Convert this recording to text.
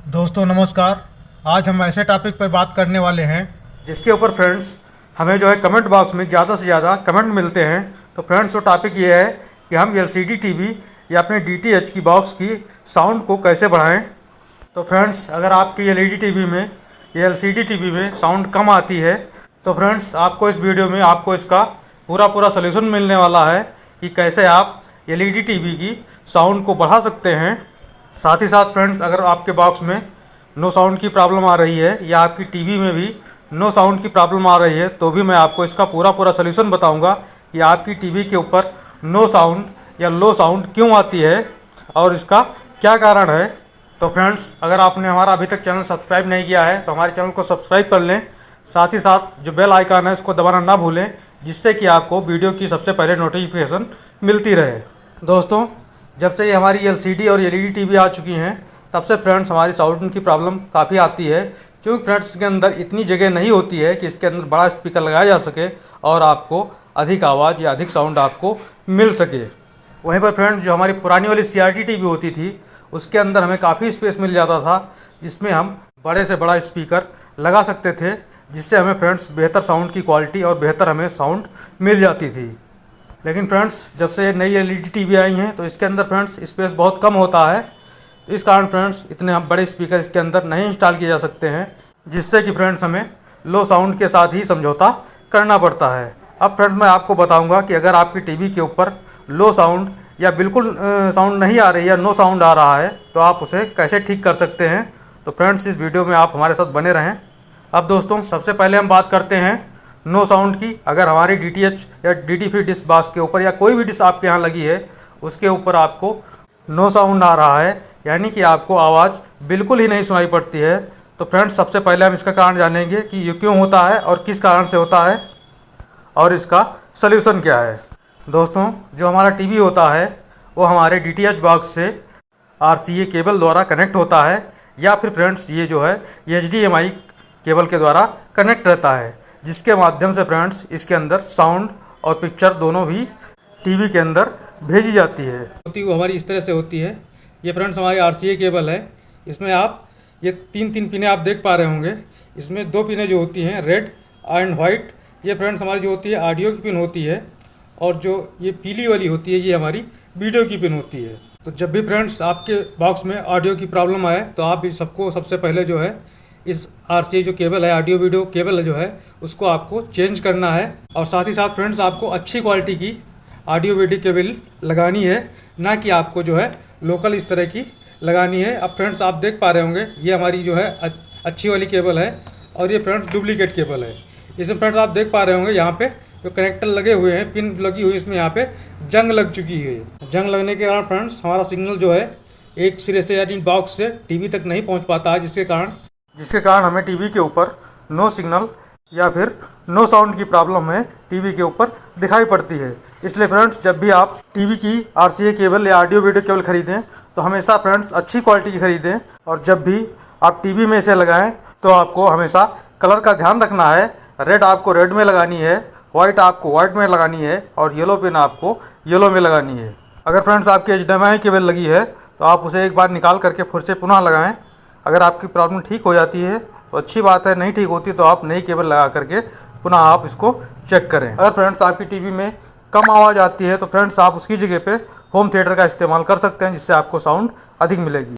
दोस्तों नमस्कार। आज हम ऐसे टॉपिक पर बात करने वाले हैं जिसके ऊपर फ्रेंड्स हमें जो है कमेंट बॉक्स में ज़्यादा से ज़्यादा कमेंट मिलते हैं। तो फ्रेंड्स वो टॉपिक ये है कि हम एलसीडी टीवी या अपने डीटीएच की बॉक्स की साउंड को कैसे बढ़ाएं। तो फ्रेंड्स अगर आपकी एलईडी टीवी में या एलसीडी टीवी में साउंड कम आती है तो फ्रेंड्स आपको इस वीडियो में आपको इसका पूरा सलूशन मिलने वाला है कि कैसे आप एलईडी टीवी की साउंड को बढ़ा सकते हैं। साथ ही साथ फ्रेंड्स अगर आपके बॉक्स में नो साउंड की प्रॉब्लम आ रही है या आपकी टीवी में भी नो साउंड की प्रॉब्लम आ रही है तो भी मैं आपको इसका पूरा सलूशन बताऊंगा कि आपकी टीवी के ऊपर नो साउंड या लो साउंड क्यों आती है और इसका क्या कारण है। तो फ्रेंड्स अगर आपने हमारा अभी तक चैनल सब्सक्राइब नहीं किया है तो हमारे चैनल को सब्सक्राइब कर लें। साथ ही साथ जो बेल आइकन है उसको दबाना ना भूलें जिससे कि आपको वीडियो की सबसे पहले नोटिफिकेशन मिलती रहे। दोस्तों जब से ये हमारी एलसीडी और एलईडी टीवी आ चुकी हैं तब से फ्रेंड्स हमारी साउंड की प्रॉब्लम काफ़ी आती है, क्योंकि फ्रेंड्स इसके अंदर इतनी जगह नहीं होती है कि इसके अंदर बड़ा स्पीकर लगाया जा सके और आपको अधिक आवाज़ या अधिक साउंड आपको मिल सके। वहीं पर फ्रेंड्स जो हमारी पुरानी वाली सीआरटी टीवी होती थी उसके अंदर हमें काफ़ी स्पेस मिल जाता था जिसमें हम बड़े से बड़ा स्पीकर लगा सकते थे, जिससे हमें फ्रेंड्स बेहतर साउंड की क्वालिटी और बेहतर हमें साउंड मिल जाती थी। लेकिन फ्रेंड्स जब से नई एलईडी टीवी आई हैं तो इसके अंदर फ्रेंड्स स्पेस बहुत कम होता है। इस कारण फ्रेंड्स इतने हम बड़े स्पीकर इसके अंदर नहीं इंस्टॉल किए जा सकते हैं, जिससे कि फ्रेंड्स हमें लो साउंड के साथ ही समझौता करना पड़ता है। अब फ्रेंड्स मैं आपको बताऊंगा कि अगर आपकी टीवी के ऊपर लो साउंड या बिल्कुल साउंड नहीं आ रही या नो साउंड आ रहा है तो आप उसे कैसे ठीक कर सकते हैं। तो फ्रेंड्स इस वीडियो में आप हमारे साथ बने रहें। अब दोस्तों सबसे पहले हम बात करते हैं नो साउंड की। अगर हमारी डीटीएच या डीटी फ्री डिश बॉक्स के ऊपर या कोई भी डिश आपके यहाँ लगी है उसके ऊपर आपको नो साउंड आ रहा है, यानी कि आपको आवाज़ बिल्कुल ही नहीं सुनाई पड़ती है, तो फ्रेंड्स सबसे पहले हम इसका कारण जानेंगे कि ये क्यों होता है और किस कारण से होता है और इसका सल्यूशन क्या है। दोस्तों जो हमारा टीवी होता है वो हमारे डीटीएच बॉक्स से आरसीए केबल द्वारा कनेक्ट होता है या फिर फ्रेंड्स ये जो है एचडीएमआई केबल के द्वारा कनेक्ट रहता है, जिसके माध्यम से फ्रेंड्स इसके अंदर साउंड और पिक्चर दोनों भी टीवी के अंदर भेजी जाती है। वो हमारी इस तरह से होती है। ये फ्रेंड्स हमारी आरसीए केबल है। इसमें आप ये तीन पिनें आप देख पा रहे होंगे। इसमें दो पिनें जो होती हैं रेड एंड वाइट, ये फ्रेंड्स हमारी जो होती है ऑडियो की पिन होती है, और जो ये पीली वाली होती है ये हमारी वीडियो की पिन होती है। तो जब भी फ्रेंड्स आपके बॉक्स में ऑडियो की प्रॉब्लम आए तो आप इस सबको सबसे पहले जो है इस आरसीए जो केबल है ऑडियो वीडियो केबल जो है उसको आपको चेंज करना है, और साथ ही साथ फ्रेंड्स आपको अच्छी क्वालिटी की ऑडियो वीडियो केबल लगानी है, ना कि आपको जो है लोकल इस तरह की लगानी है। अब फ्रेंड्स आप देख पा रहे होंगे ये हमारी जो है अच्छी वाली केबल है और ये फ्रेंड्स डुप्लीकेट केबल है। इसमें फ्रेंड्स आप देख पा रहे होंगे यहाँ पे जो कनेक्टर लगे हुए हैं, पिन लगी हुई, इसमें यहाँ पे जंग लग चुकी है। जंग लगने के कारण फ्रेंड्स हमारा सिग्नल जो है एक सिरे से यानी बॉक्स से टीवी तक नहीं पहुँच पाता है, जिसके कारण हमें टीवी के ऊपर नो सिग्नल या फिर नो साउंड की प्रॉब्लम है टीवी के ऊपर दिखाई पड़ती है। इसलिए फ्रेंड्स जब भी आप टीवी की आरसीए केबल या ऑडियो वीडियो केबल खरीदें तो हमेशा फ्रेंड्स अच्छी क्वालिटी की खरीदें, और जब भी आप टीवी में इसे लगाएं तो आपको हमेशा कलर का ध्यान रखना है। रेड आपको रेड में लगानी है, वाइट आपको वाइट में लगानी है और येलो पिन आपको येलो में लगानी है। अगर फ्रेंड्स आपकी एचडीएमआई केबल लगी है तो आप उसे एक बार निकाल करके फिर से पुनः लगाएं। अगर आपकी प्रॉब्लम ठीक हो जाती है तो अच्छी बात है, नहीं ठीक होती तो आप नई केबल लगा करके पुनः आप इसको चेक करें। अगर फ्रेंड्स आपकी टीवी में कम आवाज़ आती है तो फ्रेंड्स आप उसकी जगह पे होम थिएटर का इस्तेमाल कर सकते हैं, जिससे आपको साउंड अधिक मिलेगी।